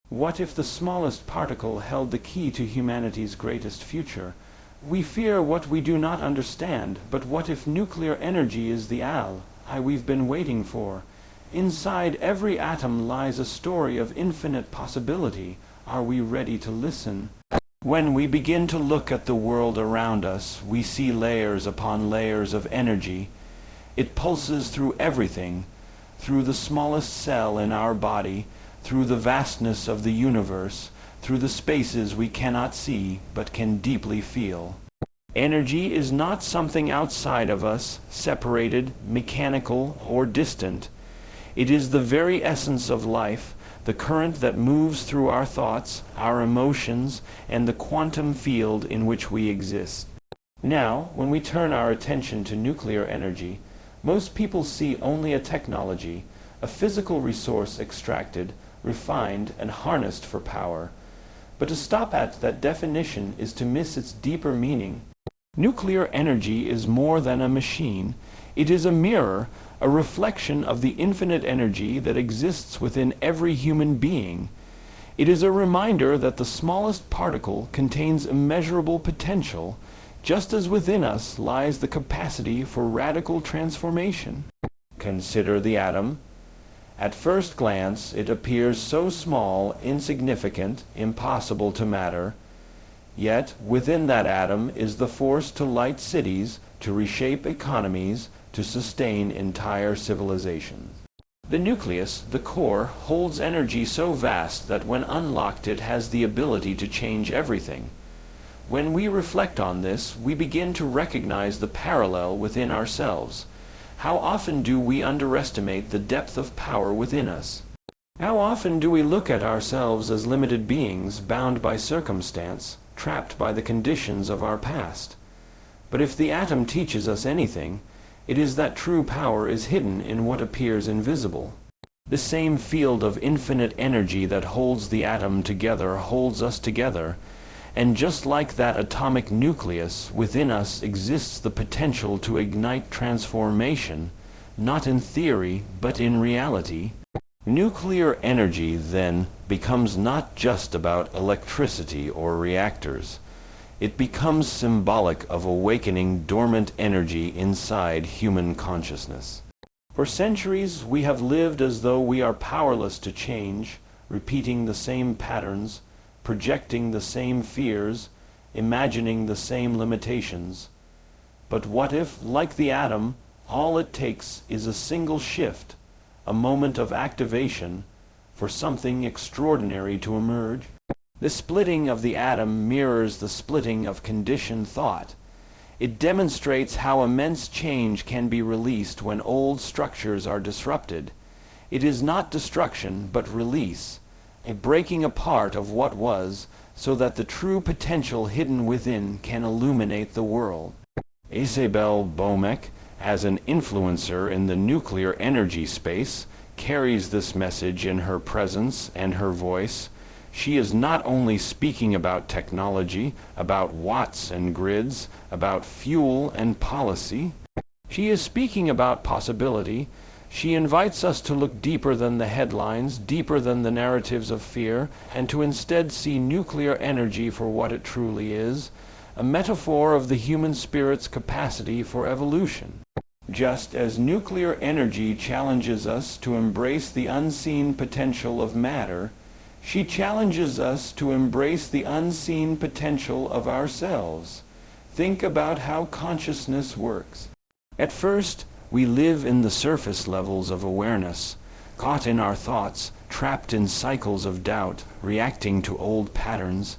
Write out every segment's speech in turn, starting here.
What if the smallest particle held the key to humanity's greatest future? We fear what we do not understand, but what if nuclear energy is the ally we've been waiting for? Inside every atom lies a story of infinite possibility. Are we ready to listen? When we begin to look at the world around us, we see layers upon layers of energy. It pulses through everything, through the smallest cell in our body, through the vastness of the universe, through the spaces we cannot see but can deeply feel. Energy is not something outside of us, separated, mechanical, or distant. It is the very essence of life, the current that moves through our thoughts, our emotions, and the quantum field in which we exist. Now, when we turn our attention to nuclear energy, most people see only a technology, a physical resource extracted, refined, and harnessed for power. But to stop at that definition is to miss its deeper meaning. Nuclear energy is more than a machine. It is a mirror, a reflection of the infinite energy that exists within every human being. It is a reminder that the smallest particle contains immeasurable potential, just as within us lies the capacity for radical transformation. Consider the atom. At first glance, it appears so small, insignificant, impossible to matter. Yet, within that atom is the force to light cities, to reshape economies, to sustain entire civilizations. The nucleus, the core, holds energy so vast that when unlocked it has the ability to change everything. When we reflect on this, we begin to recognize the parallel within ourselves. How often do we underestimate the depth of power within us? How often do we look at ourselves as limited beings, bound by circumstance, trapped by the conditions of our past? But if the atom teaches us anything, it is that true power is hidden in what appears invisible. The same field of infinite energy that holds the atom together holds us together, and just like that atomic nucleus, within us exists the potential to ignite transformation, not in theory, but in reality. Nuclear energy, then, becomes not just about electricity or reactors. It becomes symbolic of awakening dormant energy inside human consciousness. For centuries, we have lived as though we are powerless to change, repeating the same patterns, projecting the same fears, imagining the same limitations. But what if, like the atom, all it takes is a single shift, a moment of activation, for something extraordinary to emerge? The splitting of the atom mirrors the splitting of conditioned thought. It demonstrates how immense change can be released when old structures are disrupted. It is not destruction, but release, a breaking apart of what was, so that the true potential hidden within can illuminate the world. Isabelle Boemeke, as an influencer in the nuclear energy space, carries this message in her presence and her voice. She is not only speaking about technology, about watts and grids, about fuel and policy. She is speaking about possibility. She invites us to look deeper than the headlines, deeper than the narratives of fear, and to instead see nuclear energy for what it truly is, a metaphor of the human spirit's capacity for evolution. Just as nuclear energy challenges us to embrace the unseen potential of matter, she challenges us to embrace the unseen potential of ourselves. Think about how consciousness works. At first, we live in the surface levels of awareness, caught in our thoughts, trapped in cycles of doubt, reacting to old patterns.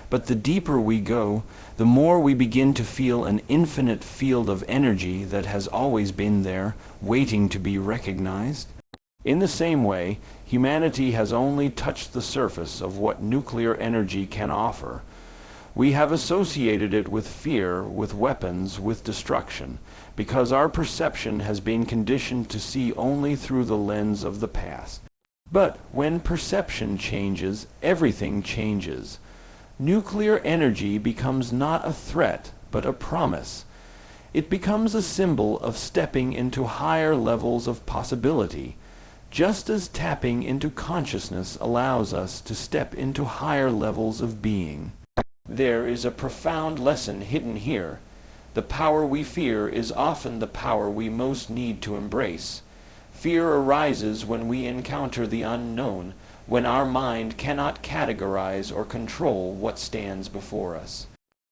But the deeper we go, the more we begin to feel an infinite field of energy that has always been there, waiting to be recognized. In the same way, humanity has only touched the surface of what nuclear energy can offer. We have associated it with fear, with weapons, with destruction, because our perception has been conditioned to see only through the lens of the past. But when perception changes, everything changes. Nuclear energy becomes not a threat, but a promise. It becomes a symbol of stepping into higher levels of possibility. just as tapping into consciousness allows us to step into higher levels of being. There is a profound lesson hidden here. The power we fear is often the power we most need to embrace. Fear arises when we encounter the unknown, when our mind cannot categorize or control what stands before us.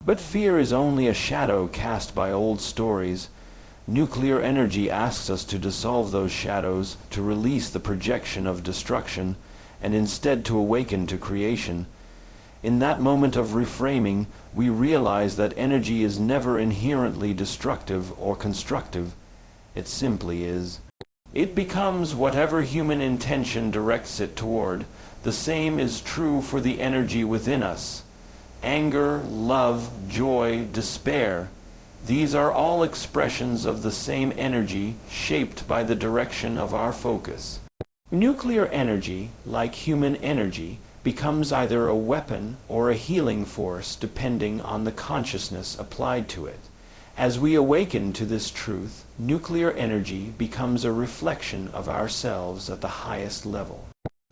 But fear is only a shadow cast by old stories. Nuclear energy asks us to dissolve those shadows, to release the projection of destruction, and instead to awaken to creation. In that moment of reframing, we realize that energy is never inherently destructive or constructive. It simply is. It becomes whatever human intention directs it toward. The same is true for the energy within us. Anger, love, joy, despair. These are all expressions of the same energy, shaped by the direction of our focus. Nuclear energy, like human energy, becomes either a weapon or a healing force depending on the consciousness applied to it. As we awaken to this truth, nuclear energy becomes a reflection of ourselves at the highest level.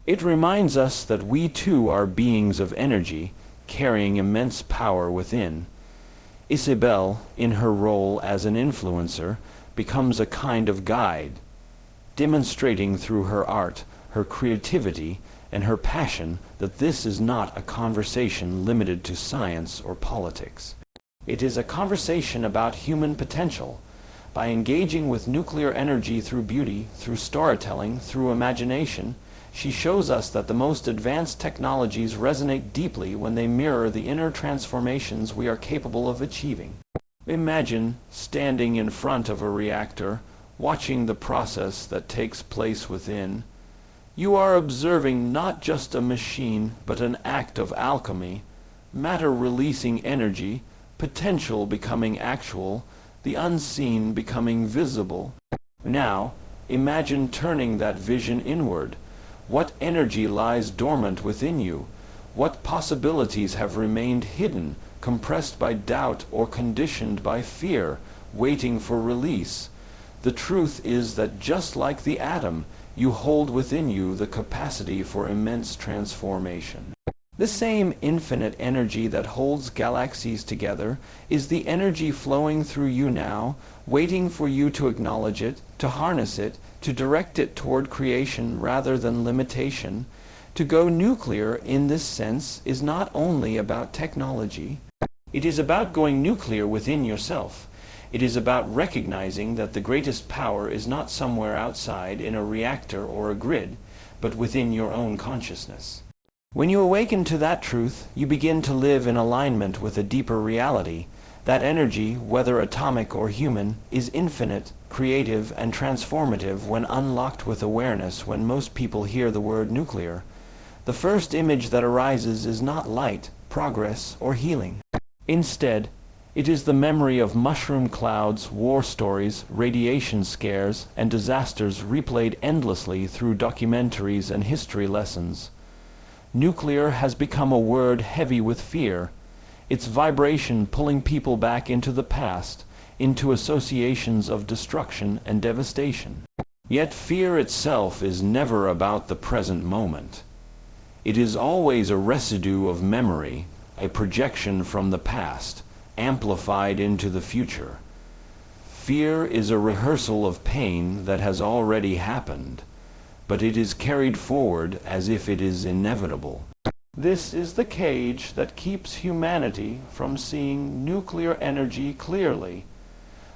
It reminds us that we too are beings of energy, carrying immense power within. Isabelle, in her role as an influencer, becomes a kind of guide, demonstrating through her art, her creativity, and her passion that this is not a conversation limited to science or politics. It is a conversation about human potential. By engaging with nuclear energy through beauty, through storytelling, through imagination, she shows us that the most advanced technologies resonate deeply when they mirror the inner transformations we are capable of achieving. Imagine standing in front of a reactor, watching the process that takes place within. You are observing not just a machine, but an act of alchemy, matter releasing energy, potential becoming actual, the unseen becoming visible. Now, imagine turning that vision inward. What energy lies dormant within you? What possibilities have remained hidden, compressed by doubt or conditioned by fear, waiting for release? The truth is that just like the atom, you hold within you the capacity for immense transformation. The same infinite energy that holds galaxies together is the energy flowing through you now, waiting for you to acknowledge it, to harness it, to direct it toward creation rather than limitation. To go nuclear in this sense is not only about technology. It is about going nuclear within yourself. It is about recognizing that the greatest power is not somewhere outside in a reactor or a grid, but within your own consciousness. When you awaken to that truth, you begin to live in alignment with a deeper reality. That energy, whether atomic or human, is infinite, creative, and transformative when unlocked with awareness. When most people hear the word nuclear, the first image that arises is not light, progress, or healing. Instead, it is the memory of mushroom clouds, war stories, radiation scares, and disasters replayed endlessly through documentaries and history lessons. Nuclear has become a word heavy with fear, its vibration pulling people back into the past, into associations of destruction and devastation. Yet fear itself is never about the present moment. It is always a residue of memory, a projection from the past, amplified into the future. Fear is a rehearsal of pain that has already happened, but it is carried forward as if it is inevitable. This is the cage that keeps humanity from seeing nuclear energy clearly.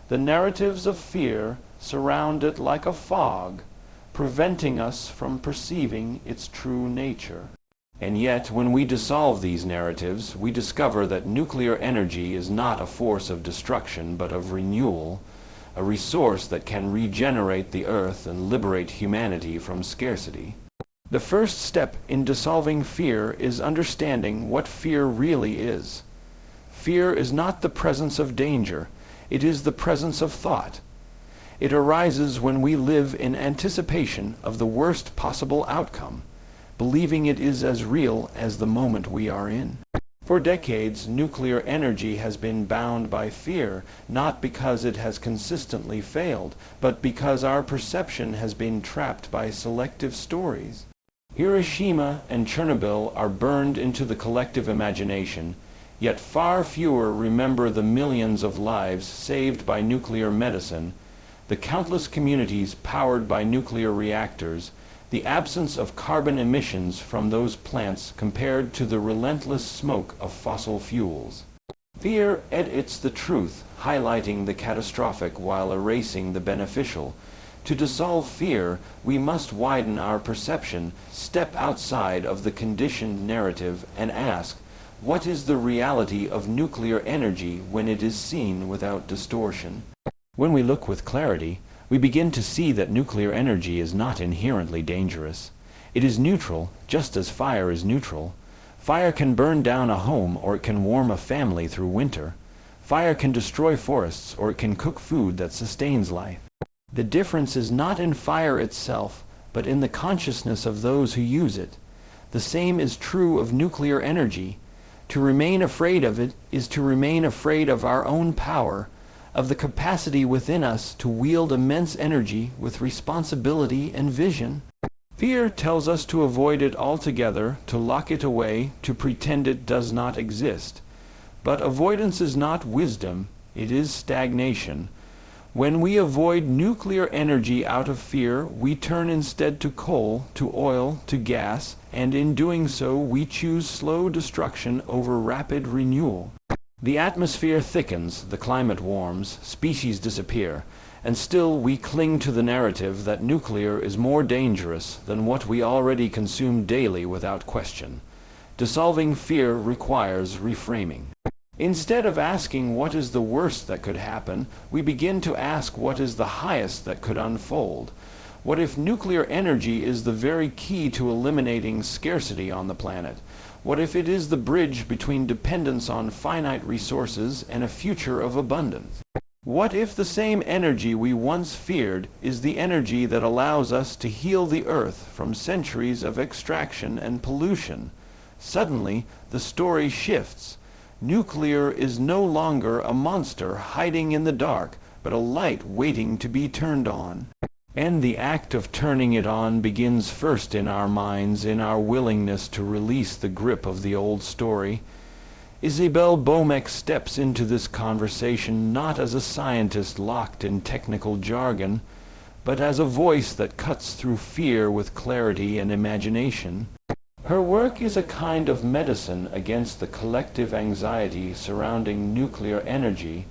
The narratives of fear surround it like a fog, preventing us from perceiving its true nature. And yet, when we dissolve these narratives, we discover that nuclear energy is not a force of destruction, but of renewal, a resource that can regenerate the earth and liberate humanity from scarcity. The first step in dissolving fear is understanding what fear really is. Fear is not the presence of danger, it is the presence of thought. It arises when we live in anticipation of the worst possible outcome, believing it is as real as the moment we are in. For decades, nuclear energy has been bound by fear, not because it has consistently failed, but because our perception has been trapped by selective stories. Hiroshima and Chernobyl are burned into the collective imagination, yet far fewer remember the millions of lives saved by nuclear medicine, the countless communities powered by nuclear reactors, the absence of carbon emissions from those plants compared to the relentless smoke of fossil fuels. Fear edits the truth, highlighting the catastrophic while erasing the beneficial. To dissolve fear, we must widen our perception, step outside of the conditioned narrative, and ask, what is the reality of nuclear energy when it is seen without distortion? When we look with clarity, we begin to see that nuclear energy is not inherently dangerous. It is neutral, just as fire is neutral. Fire can burn down a home, or it can warm a family through winter. Fire can destroy forests, or it can cook food that sustains life. The difference is not in fire itself, but in the consciousness of those who use it. The same is true of nuclear energy. To remain afraid of it is to remain afraid of our own power, of the capacity within us to wield immense energy with responsibility and vision. Fear tells us to avoid it altogether, to lock it away, to pretend it does not exist. But avoidance is not wisdom, it is stagnation. When we avoid nuclear energy out of fear, we turn instead to coal, to oil, to gas, and in doing so we choose slow destruction over rapid renewal. The atmosphere thickens, the climate warms, species disappear, and still we cling to the narrative that nuclear is more dangerous than what we already consume daily without question. Dissolving fear requires reframing. Instead of asking what is the worst that could happen, we begin to ask what is the highest that could unfold. What if nuclear energy is the very key to eliminating scarcity on the planet? What if it is the bridge between dependence on finite resources and a future of abundance? What if the same energy we once feared is the energy that allows us to heal the earth from centuries of extraction and pollution? Suddenly, the story shifts. Nuclear is no longer a monster hiding in the dark, but a light waiting to be turned on. And the act of turning it on begins first in our minds, in our willingness to release the grip of the old story. Isabelle Boemeke steps into this conversation not as a scientist locked in technical jargon, but as a voice that cuts through fear with clarity and imagination. Her work is a kind of medicine against the collective anxiety surrounding nuclear energy.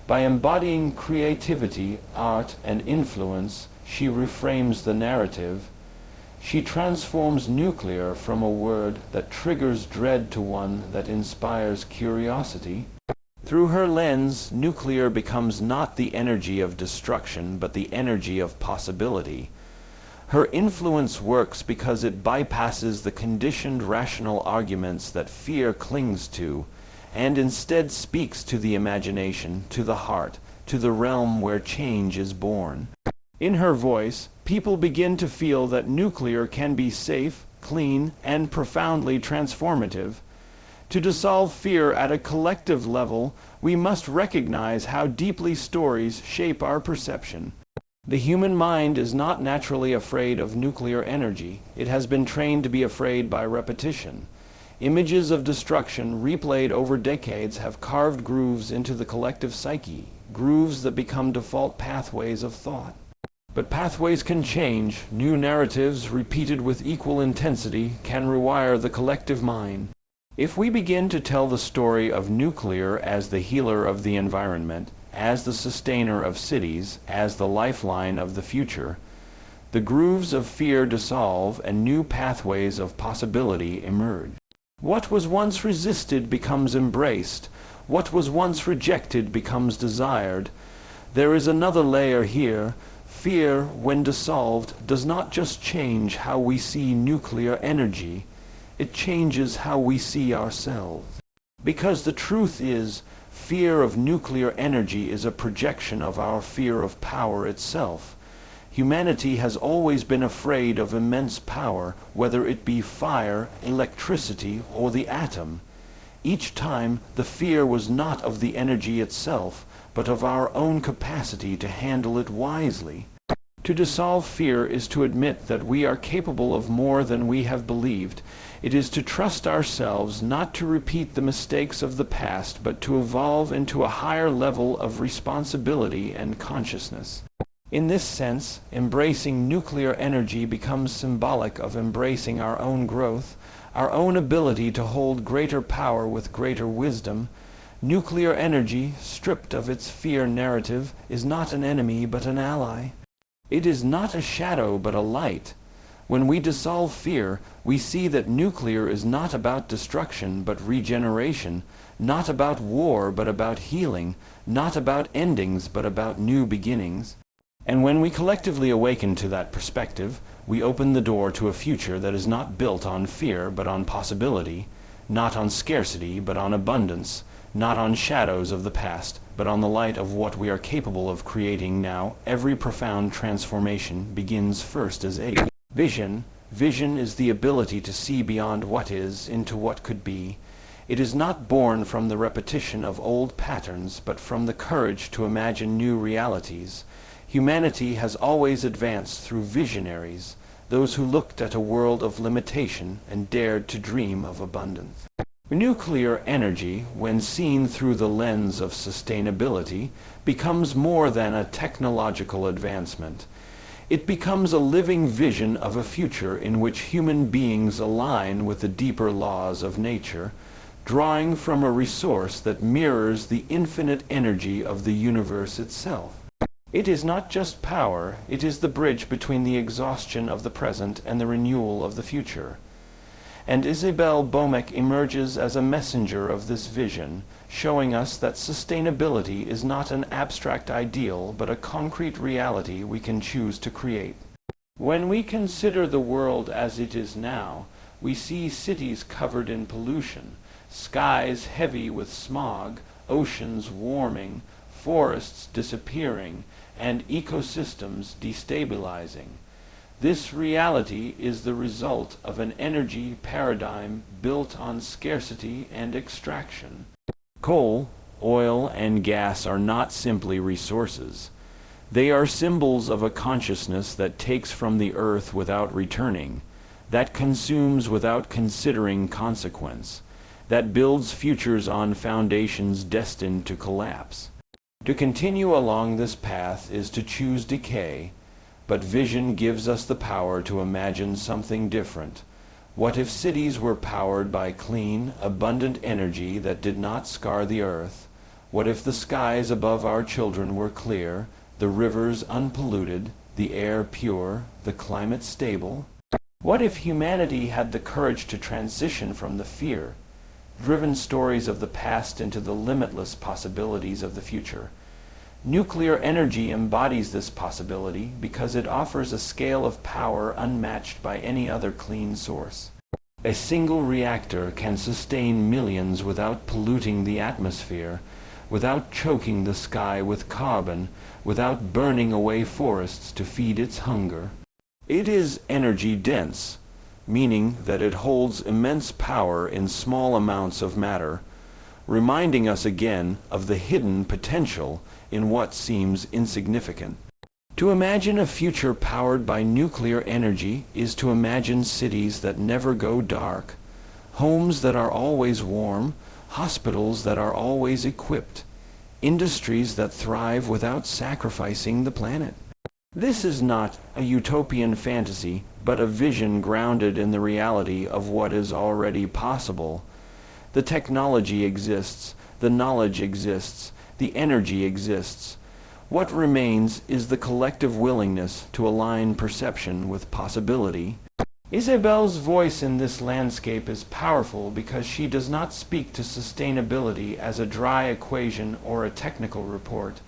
By embodying creativity, art, and influence, she reframes the narrative. She transforms nuclear from a word that triggers dread to one that inspires curiosity. Through her lens, nuclear becomes not the energy of destruction, but the energy of possibility. Her influence works because it bypasses the conditioned rational arguments that fear clings to, and instead speaks to the imagination, to the heart, to the realm where change is born. In her voice, people begin to feel that nuclear can be safe, clean, and profoundly transformative. To dissolve fear at a collective level, we must recognize how deeply stories shape our perception. The human mind is not naturally afraid of nuclear energy. It has been trained to be afraid by repetition. Images of destruction replayed over decades have carved grooves into the collective psyche, grooves that become default pathways of thought. But pathways can change. New narratives, repeated with equal intensity, can rewire the collective mind. If we begin to tell the story of nuclear as the healer of the environment, as the sustainer of cities, as the lifeline of the future, the grooves of fear dissolve and new pathways of possibility emerge. What was once resisted becomes embraced. What was once rejected becomes desired. There is another layer here. Fear, when dissolved, does not just change how we see nuclear energy. It changes how we see ourselves. Because the truth is, fear of nuclear energy is a projection of our fear of power itself. Humanity has always been afraid of immense power, whether it be fire, electricity, or the atom. Each time, the fear was not of the energy itself, but of our own capacity to handle it wisely. To dissolve fear is to admit that we are capable of more than we have believed. It is to trust ourselves not to repeat the mistakes of the past, but to evolve into a higher level of responsibility and consciousness. In this sense, embracing nuclear energy becomes symbolic of embracing our own growth, our own ability to hold greater power with greater wisdom. Nuclear energy, stripped of its fear narrative, is not an enemy but an ally. It is not a shadow but a light. When we dissolve fear, we see that nuclear is not about destruction but regeneration, not about war but about healing, not about endings but about new beginnings. And when we collectively awaken to that perspective, we open the door to a future that is not built on fear but on possibility, not on scarcity but on abundance, not on shadows of the past, but on the light of what we are capable of creating now. Every profound transformation begins first as a vision. Vision is the ability to see beyond what is into what could be. It is not born from the repetition of old patterns, but from the courage to imagine new realities. Humanity has always advanced through visionaries, those who looked at a world of limitation and dared to dream of abundance. Nuclear energy, when seen through the lens of sustainability, becomes more than a technological advancement. It becomes a living vision of a future in which human beings align with the deeper laws of nature, drawing from a resource that mirrors the infinite energy of the universe itself. It is not just power, it is the bridge between the exhaustion of the present and the renewal of the future. And Isabelle Boemeke emerges as a messenger of this vision, showing us that sustainability is not an abstract ideal, but a concrete reality we can choose to create. When we consider the world as it is now, we see cities covered in pollution, skies heavy with smog, oceans warming, forests disappearing, and ecosystems destabilizing. This reality is the result of an energy paradigm built on scarcity and extraction. Coal, oil, and gas are not simply resources. They are symbols of a consciousness that takes from the earth without returning, that consumes without considering consequence, that builds futures on foundations destined to collapse. To continue along this path is to choose decay, but vision gives us the power to imagine something different. What if cities were powered by clean, abundant energy that did not scar the earth? What if the skies above our children were clear, the rivers unpolluted, the air pure, the climate stable? What if humanity had the courage to transition from the fear-driven stories of the past into the limitless possibilities of the future? Nuclear energy embodies this possibility because it offers a scale of power unmatched by any other clean source. A single reactor can sustain millions without polluting the atmosphere, without choking the sky with carbon, without burning away forests to feed its hunger. It is energy dense, meaning that it holds immense power in small amounts of matter, reminding us again of the hidden potential in what seems insignificant. To imagine a future powered by nuclear energy is to imagine cities that never go dark, homes that are always warm, hospitals that are always equipped, industries that thrive without sacrificing the planet. This is not a utopian fantasy, but a vision grounded in the reality of what is already possible. The technology exists, the knowledge exists, the energy exists. What remains is the collective willingness to align perception with possibility. Isabelle's voice in this landscape is powerful because she does not speak to sustainability as a dry equation or a technical report.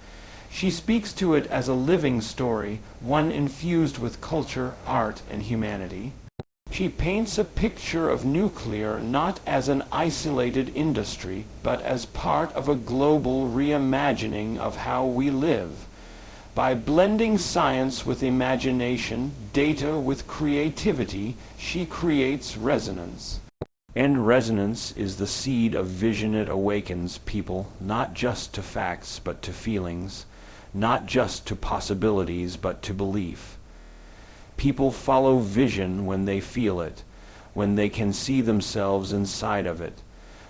She speaks to it as a living story, one infused with culture, art, and humanity. She paints a picture of nuclear not as an isolated industry, but as part of a global reimagining of how we live. By blending science with imagination, data with creativity, she creates resonance. And resonance is the seed of vision. It awakens people not just to facts but to feelings, not just to possibilities but to belief. People follow vision when they feel it, when they can see themselves inside of it,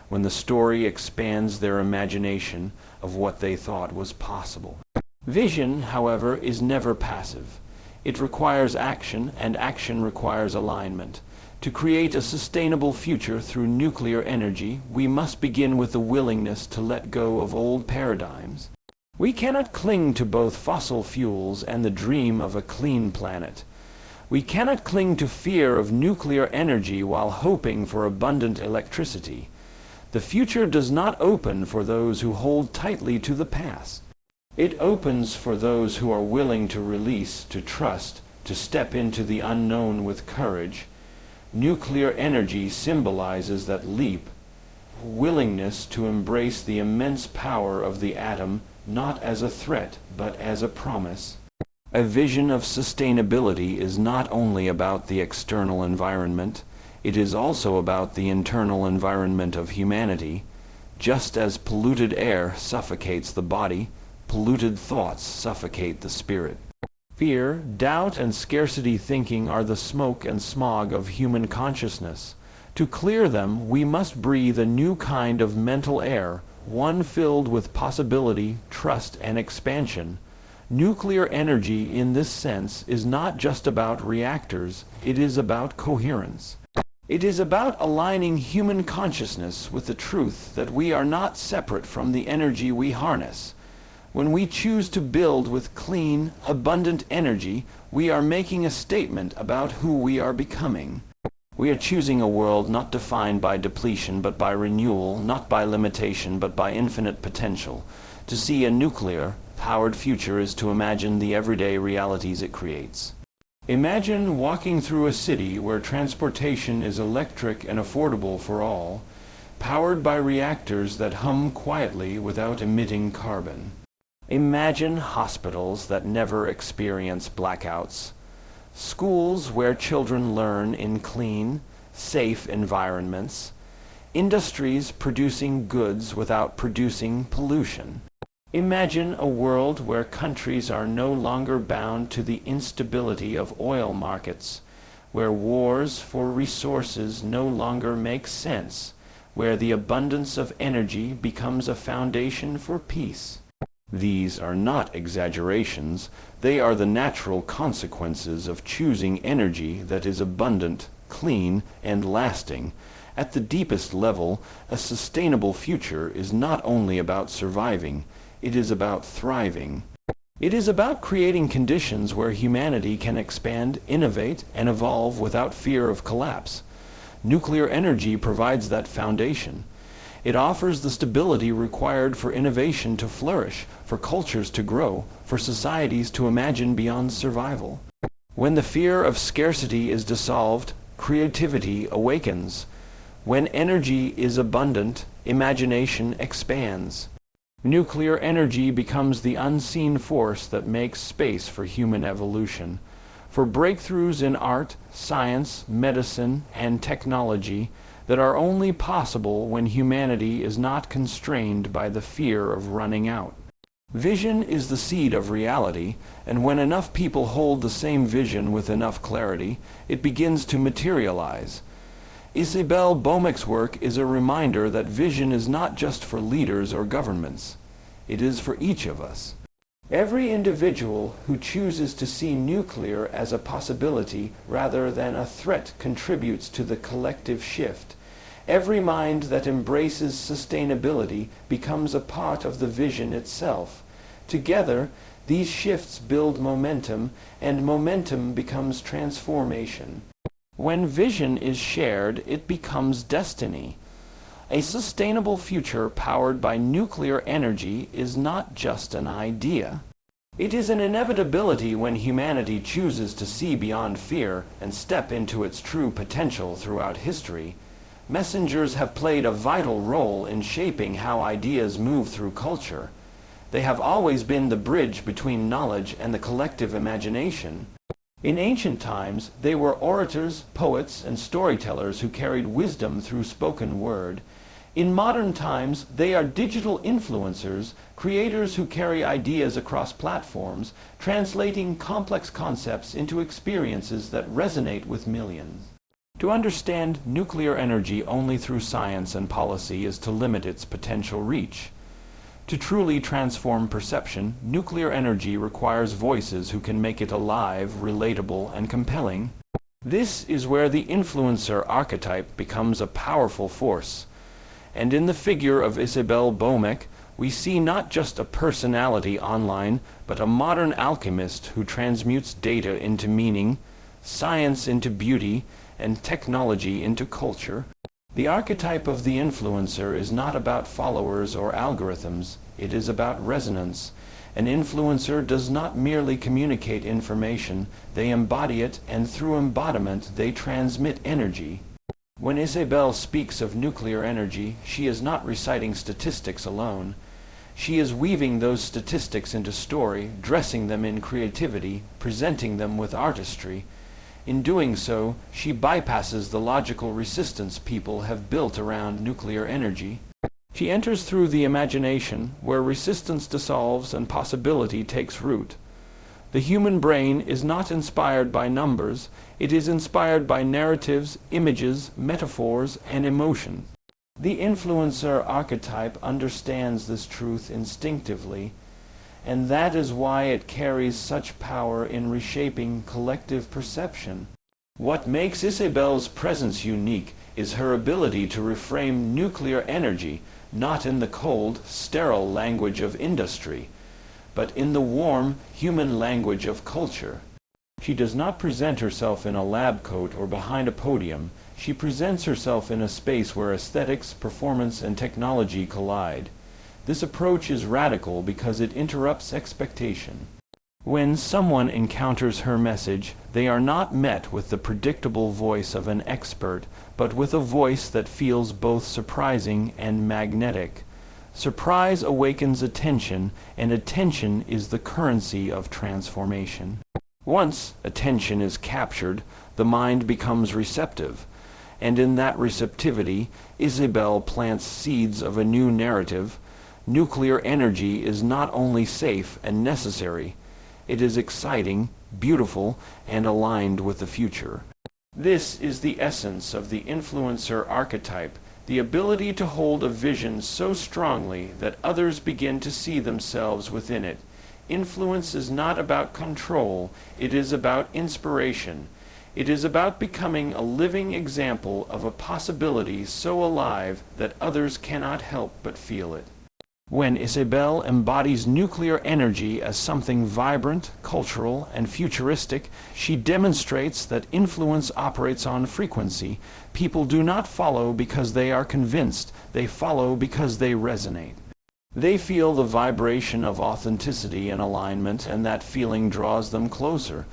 when the story expands their imagination of what they thought was possible. Vision, however, is never passive. It requires action, and action requires alignment. To create a sustainable future through nuclear energy, we must begin with the willingness to let go of old paradigms. We cannot cling to both fossil fuels and the dream of a clean planet. We cannot cling to fear of nuclear energy while hoping for abundant electricity. The future does not open for those who hold tightly to the past. It opens for those who are willing to release, to trust, to step into the unknown with courage. Nuclear energy symbolizes that leap, willingness to embrace the immense power of the atom, not as a threat, but as a promise. A vision of sustainability is not only about the external environment, it is also about the internal environment of humanity. Just as polluted air suffocates the body, polluted thoughts suffocate the spirit. Fear, doubt, and scarcity thinking are the smoke and smog of human consciousness. To clear them, we must breathe a new kind of mental air, one filled with possibility, trust, and expansion. Nuclear energy, in this sense, is not just about reactors, it is about coherence. It is about aligning human consciousness with the truth that we are not separate from the energy we harness. When we choose to build with clean, abundant energy, we are making a statement about who we are becoming. We are choosing a world not defined by depletion but by renewal, not by limitation but by infinite potential. To see a nuclear-powered future is to imagine the everyday realities it creates. Imagine walking through a city where transportation is electric and affordable for all, powered by reactors that hum quietly without emitting carbon. Imagine hospitals that never experience blackouts, schools where children learn in clean, safe environments, industries producing goods without producing pollution. Imagine a world where countries are no longer bound to the instability of oil markets, where wars for resources no longer make sense, where the abundance of energy becomes a foundation for peace. These are not exaggerations, they are the natural consequences of choosing energy that is abundant, clean, and lasting. At the deepest level, a sustainable future is not only about surviving, it is about thriving. It is about creating conditions where humanity can expand, innovate, and evolve without fear of collapse. Nuclear energy provides that foundation. It offers the stability required for innovation to flourish, for cultures to grow, for societies to imagine beyond survival. When the fear of scarcity is dissolved, creativity awakens. When energy is abundant, imagination expands. Nuclear energy becomes the unseen force that makes space for human evolution, for breakthroughs in art, science, medicine, and technology that are only possible when humanity is not constrained by the fear of running out. Vision is the seed of reality, and when enough people hold the same vision with enough clarity, it begins to materialize. Isabelle Boemeke's work is a reminder that vision is not just for leaders or governments. It is for each of us. Every individual who chooses to see nuclear as a possibility rather than a threat contributes to the collective shift. Every mind that embraces sustainability becomes a part of the vision itself. Together, these shifts build momentum, and momentum becomes transformation. When vision is shared, it becomes destiny. A sustainable future powered by nuclear energy is not just an idea. It is an inevitability when humanity chooses to see beyond fear and step into its true potential throughout history. Messengers have played a vital role in shaping how ideas move through culture. They have always been the bridge between knowledge and the collective imagination. In ancient times, they were orators, poets, and storytellers who carried wisdom through spoken word. In modern times, they are digital influencers, creators who carry ideas across platforms, translating complex concepts into experiences that resonate with millions. To understand nuclear energy only through science and policy is to limit its potential reach. To truly transform perception, nuclear energy requires voices who can make it alive, relatable, and compelling. This is where the influencer archetype becomes a powerful force. And in the figure of Isabelle Boemeke, we see not just a personality online, but a modern alchemist who transmutes data into meaning, science into beauty, and technology into culture. The archetype of the influencer is not about followers or algorithms, it is about resonance. An influencer does not merely communicate information, they embody it, and through embodiment they transmit energy. When Isabelle speaks of nuclear energy, she is not reciting statistics alone. She is weaving those statistics into story, dressing them in creativity, presenting them with artistry. In doing so, she bypasses the logical resistance people have built around nuclear energy. She enters through the imagination, where resistance dissolves and possibility takes root. The human brain is not inspired by numbers, it is inspired by narratives, images, metaphors, and emotion. The influencer archetype understands this truth instinctively, and that is why it carries such power in reshaping collective perception. What makes Isabelle's presence unique is her ability to reframe nuclear energy not in the cold, sterile language of industry, but in the warm, human language of culture. She does not present herself in a lab coat or behind a podium. She presents herself in a space where aesthetics, performance, and technology collide. This approach is radical because it interrupts expectation. When someone encounters her message, they are not met with the predictable voice of an expert, but with a voice that feels both surprising and magnetic. Surprise awakens attention, and attention is the currency of transformation. Once attention is captured, the mind becomes receptive, and in that receptivity, Isabelle plants seeds of a new narrative. Nuclear energy is not only safe and necessary, it is exciting, beautiful, and aligned with the future. This is the essence of the influencer archetype, the ability to hold a vision so strongly that others begin to see themselves within it. Influence is not about control, it is about inspiration. It is about becoming a living example of a possibility so alive that others cannot help but feel it. When Isabelle embodies nuclear energy as something vibrant, cultural, and futuristic, she demonstrates that influence operates on frequency. People do not follow because they are convinced, they follow because they resonate. They feel the vibration of authenticity and alignment, and that feeling draws them closer.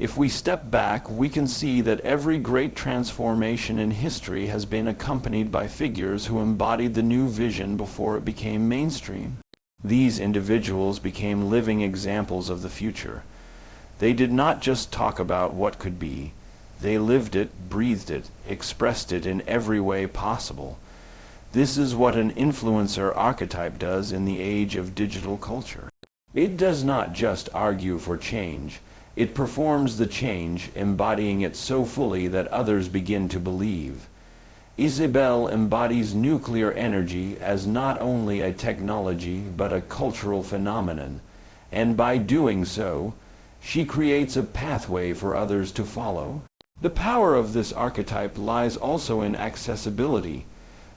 If we step back, we can see that every great transformation in history has been accompanied by figures who embodied the new vision before it became mainstream. These individuals became living examples of the future. They did not just talk about what could be. They lived it, breathed it, expressed it in every way possible. This is what an influencer archetype does in the age of digital culture. It does not just argue for change. It performs the change, embodying it so fully that others begin to believe. Isabelle embodies nuclear energy as not only a technology but a cultural phenomenon, and by doing so, she creates a pathway for others to follow. The power of this archetype lies also in accessibility.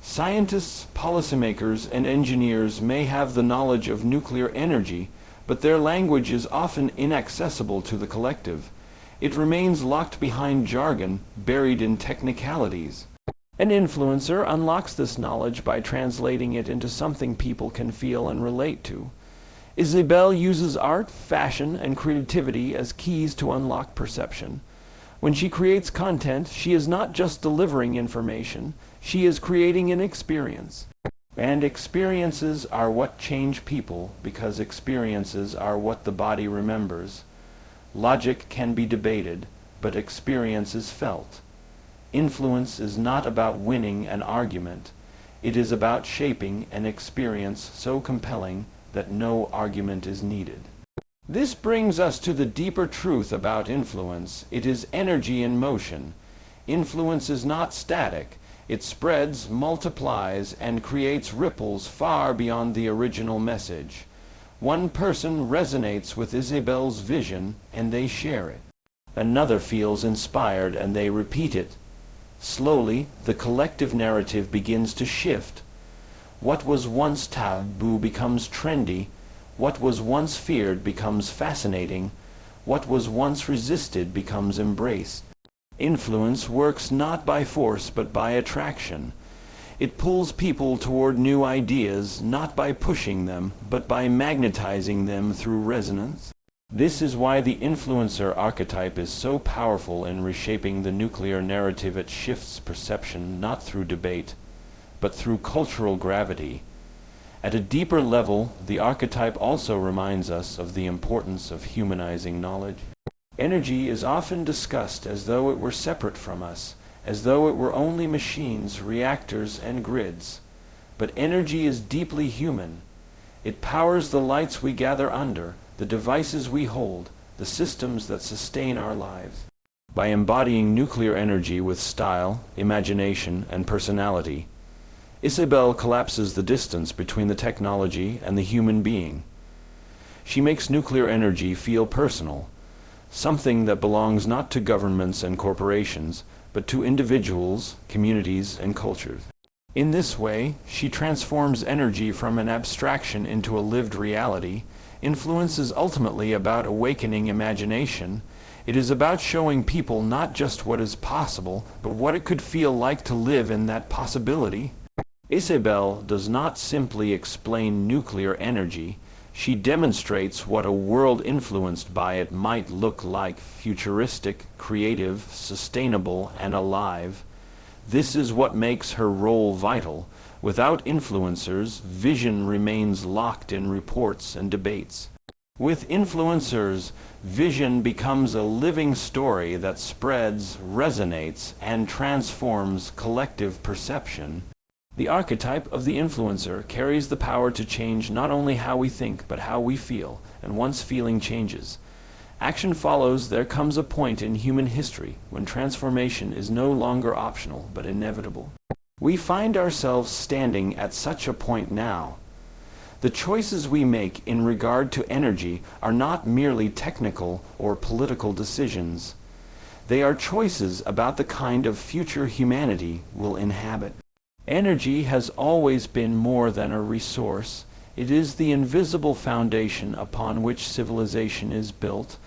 Scientists, policymakers, and engineers may have the knowledge of nuclear energy, but their language is often inaccessible to the collective. It remains locked behind jargon, buried in technicalities. An influencer unlocks this knowledge by translating it into something people can feel and relate to. Isabelle uses art, fashion, and creativity as keys to unlock perception. When she creates content, she is not just delivering information, she is creating an experience. And experiences are what change people, because experiences are what the body remembers. Logic can be debated, but experience is felt. Influence is not about winning an argument. It is about shaping an experience so compelling that no argument is needed. This brings us to the deeper truth about influence. It is energy in motion. Influence is not static. It spreads, multiplies, and creates ripples far beyond the original message. One person resonates with Isabelle's vision, and they share it. Another feels inspired, and they repeat it. Slowly, the collective narrative begins to shift. What was once taboo becomes trendy. What was once feared becomes fascinating. What was once resisted becomes embraced. Influence works not by force but by attraction. It pulls people toward new ideas, not by pushing them, but by magnetizing them through resonance. This is why the influencer archetype is so powerful in reshaping the nuclear narrative. It shifts perception not through debate, but through cultural gravity. At a deeper level, the archetype also reminds us of the importance of humanizing knowledge. Energy is often discussed as though it were separate from us, as though it were only machines, reactors, and grids. But energy is deeply human. It powers the lights we gather under, the devices we hold, the systems that sustain our lives. By embodying nuclear energy with style, imagination, and personality, Isabelle collapses the distance between the technology and the human being. She makes nuclear energy feel personal, something that belongs not to governments and corporations, but to individuals, communities, and cultures. In this way, she transforms energy from an abstraction into a lived reality. Influence is ultimately about awakening imagination. It is about showing people not just what is possible, but what it could feel like to live in that possibility. Isabelle does not simply explain nuclear energy. She demonstrates what a world influenced by it might look like: futuristic, creative, sustainable, and alive. This is what makes her role vital. Without influencers, vision remains locked in reports and debates. With influencers, vision becomes a living story that spreads, resonates, and transforms collective perception. The archetype of the influencer carries the power to change not only how we think, but how we feel, and once feeling changes, action follows. There comes a point in human history when transformation is no longer optional, but inevitable. We find ourselves standing at such a point now. The choices we make in regard to energy are not merely technical or political decisions. They are choices about the kind of future humanity will inhabit. Energy has always been more than a resource. It is the invisible foundation upon which civilization is built.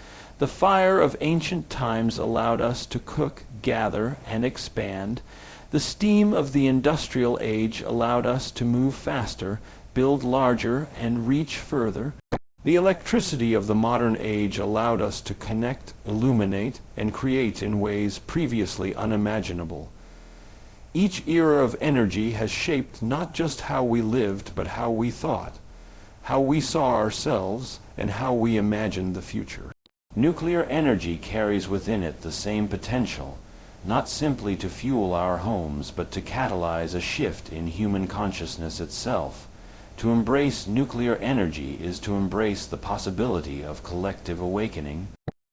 The fire of ancient times allowed us to cook, gather, and expand. The steam of the industrial age allowed us to move faster, build larger, and reach further. The electricity of the modern age allowed us to connect, illuminate, and create in ways previously unimaginable. Each era of energy has shaped not just how we lived, but how we thought, how we saw ourselves, and how we imagined the future. Nuclear energy carries within it the same potential, not simply to fuel our homes, but to catalyze a shift in human consciousness itself. To embrace nuclear energy is to embrace the possibility of collective awakening.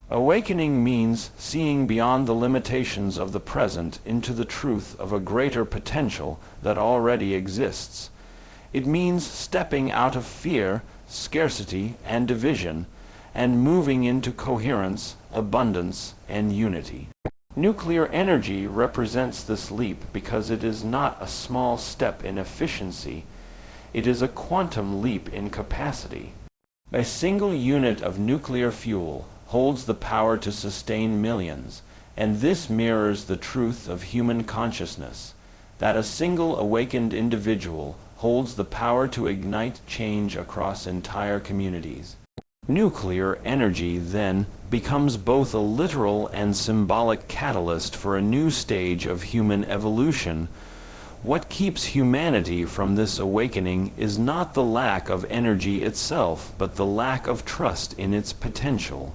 Awakening means seeing beyond the limitations of the present into the truth of a greater potential that already exists. It means stepping out of fear, scarcity, and division, and moving into coherence, abundance, and unity. Nuclear energy represents this leap because it is not a small step in efficiency. It is a quantum leap in capacity. A single unit of nuclear fuel holds the power to sustain millions, and this mirrors the truth of human consciousness, that a single awakened individual holds the power to ignite change across entire communities. Nuclear energy, then, becomes both a literal and symbolic catalyst for a new stage of human evolution. What keeps humanity from this awakening is not the lack of energy itself, but the lack of trust in its potential.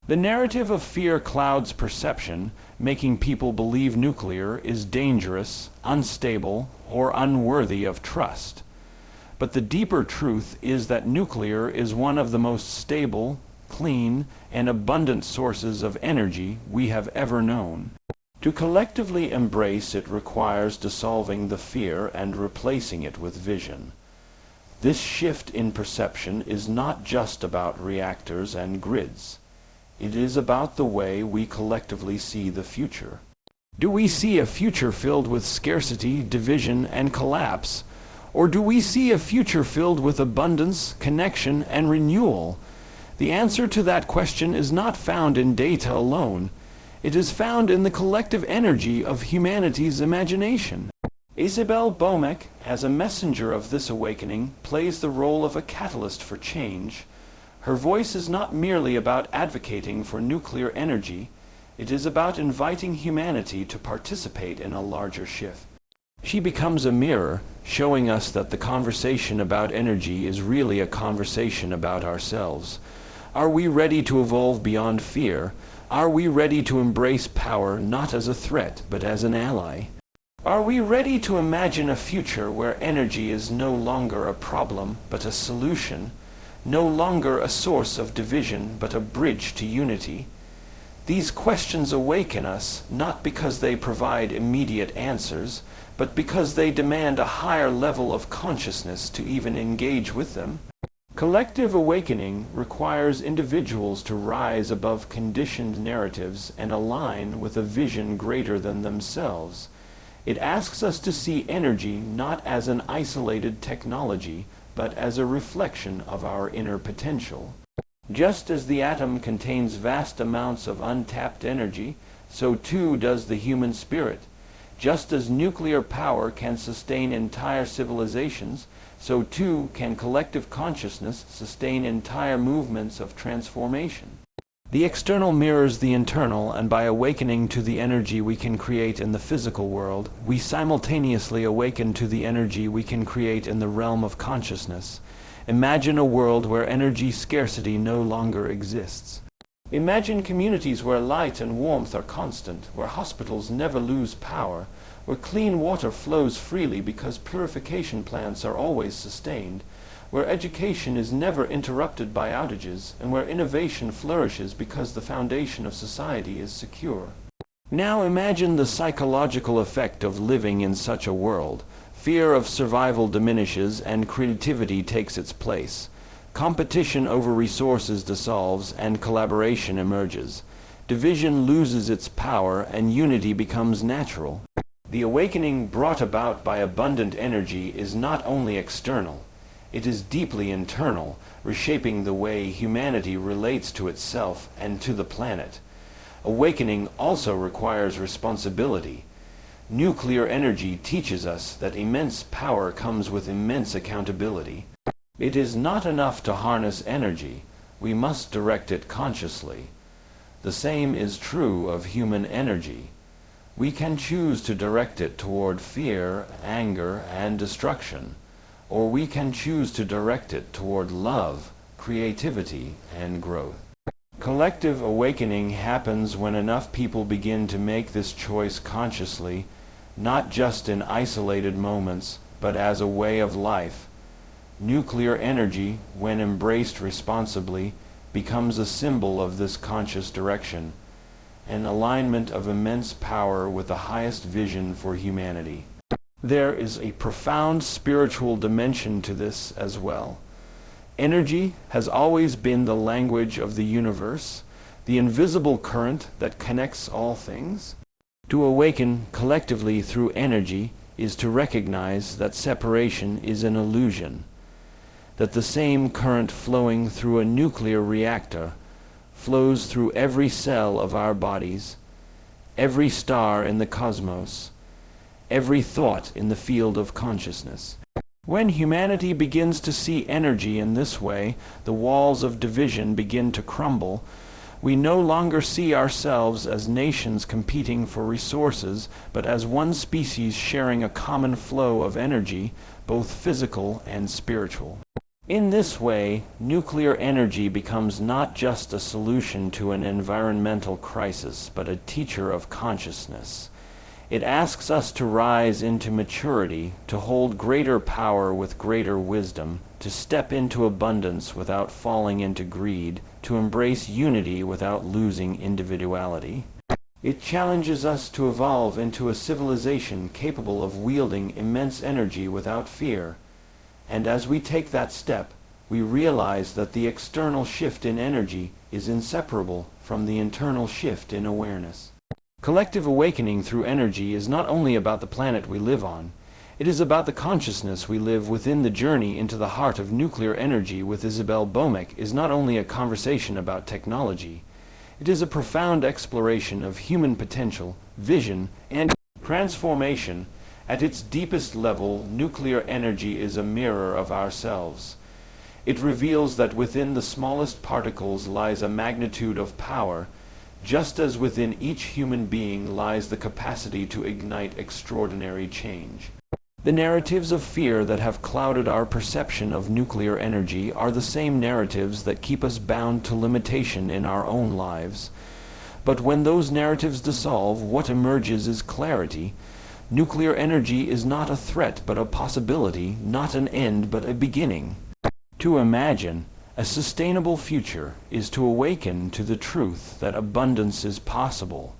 The narrative of fear clouds perception, making people believe nuclear is dangerous, unstable, or unworthy of trust. But the deeper truth is that nuclear is one of the most stable, clean, and abundant sources of energy we have ever known. To collectively embrace it requires dissolving the fear and replacing it with vision. This shift in perception is not just about reactors and grids. It is about the way we collectively see the future. Do we see a future filled with scarcity, division, and collapse? Or do we see a future filled with abundance, connection, and renewal? The answer to that question is not found in data alone. It is found in the collective energy of humanity's imagination. Isabelle Boemeke, as a messenger of this awakening, plays the role of a catalyst for change. Her voice is not merely about advocating for nuclear energy, it is about inviting humanity to participate in a larger shift. She becomes a mirror, showing us that the conversation about energy is really a conversation about ourselves. Are we ready to evolve beyond fear? Are we ready to embrace power not as a threat, but as an ally? Are we ready to imagine a future where energy is no longer a problem, but a solution? No longer a source of division, but a bridge to unity? These questions awaken us, not because they provide immediate answers, but because they demand a higher level of consciousness to even engage with them. Collective awakening requires individuals to rise above conditioned narratives and align with a vision greater than themselves. It asks us to see energy not as an isolated technology, but as a reflection of our inner potential. Just as the atom contains vast amounts of untapped energy, so too does the human spirit. Just as nuclear power can sustain entire civilizations, so too can collective consciousness sustain entire movements of transformation. The external mirrors the internal, and by awakening to the energy we can create in the physical world, we simultaneously awaken to the energy we can create in the realm of consciousness. Imagine a world where energy scarcity no longer exists. Imagine communities where light and warmth are constant, where hospitals never lose power, where clean water flows freely because purification plants are always sustained, where education is never interrupted by outages, and where innovation flourishes because the foundation of society is secure. Now imagine the psychological effect of living in such a world. Fear of survival diminishes and creativity takes its place. Competition over resources dissolves and collaboration emerges. Division loses its power and unity becomes natural. The awakening brought about by abundant energy is not only external. It is deeply internal, reshaping the way humanity relates to itself and to the planet. Awakening also requires responsibility. Nuclear energy teaches us that immense power comes with immense accountability. It is not enough to harness energy. We must direct it consciously. The same is true of human energy. We can choose to direct it toward fear, anger, and destruction. Or we can choose to direct it toward love, creativity, and growth. Collective awakening happens when enough people begin to make this choice consciously, not just in isolated moments, but as a way of life. Nuclear energy, when embraced responsibly, becomes a symbol of this conscious direction, an alignment of immense power with the highest vision for humanity. There is a profound spiritual dimension to this as well. Energy has always been the language of the universe, the invisible current that connects all things. To awaken collectively through energy is to recognize that separation is an illusion, that the same current flowing through a nuclear reactor flows through every cell of our bodies, every star in the cosmos, every thought in the field of consciousness. When humanity begins to see energy in this way, the walls of division begin to crumble. We no longer see ourselves as nations competing for resources, but as one species sharing a common flow of energy, both physical and spiritual. In this way, nuclear energy becomes not just a solution to an environmental crisis, but a teacher of consciousness. It asks us to rise into maturity, to hold greater power with greater wisdom, to step into abundance without falling into greed, to embrace unity without losing individuality. It challenges us to evolve into a civilization capable of wielding immense energy without fear. And as we take that step, we realize that the external shift in energy is inseparable from the internal shift in awareness. Collective awakening through energy is not only about the planet we live on, it is about the consciousness we live within. The journey into the heart of nuclear energy with Isabelle Boemeke is not only a conversation about technology, it is a profound exploration of human potential, vision, and transformation. At its deepest level, nuclear energy is a mirror of ourselves. It reveals that within the smallest particles lies a magnitude of power, just as within each human being lies the capacity to ignite extraordinary change. The narratives of fear that have clouded our perception of nuclear energy are the same narratives that keep us bound to limitation in our own lives. But when those narratives dissolve, what emerges is clarity. Nuclear energy is not a threat but a possibility, not an end but a beginning. To imagine a sustainable future is to awaken to the truth that abundance is possible.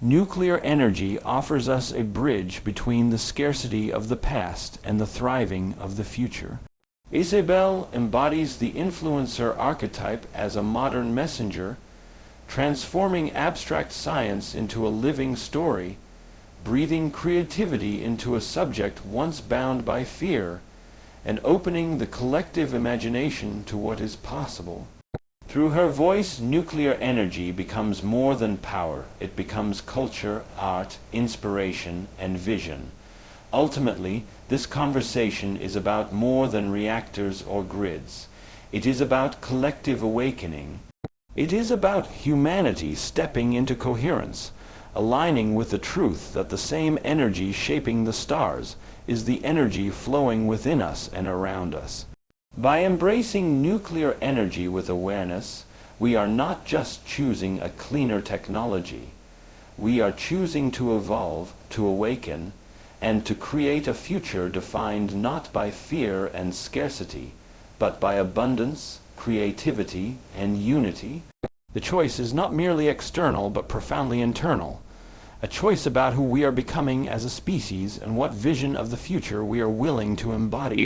Nuclear energy offers us a bridge between the scarcity of the past and the thriving of the future. Isabelle embodies the influencer archetype as a modern messenger, transforming abstract science into a living story, breathing creativity into a subject once bound by fear, and opening the collective imagination to what is possible. Through her voice, nuclear energy becomes more than power. It becomes culture, art, inspiration, and vision. Ultimately, this conversation is about more than reactors or grids. It is about collective awakening. It is about humanity stepping into coherence, aligning with the truth that the same energy shaping the stars is the energy flowing within us and around us. By embracing nuclear energy with awareness, we are not just choosing a cleaner technology. We are choosing to evolve, to awaken, and to create a future defined not by fear and scarcity, but by abundance, creativity, and unity. The choice is not merely external, but profoundly internal. A choice about who we are becoming as a species and what vision of the future we are willing to embody.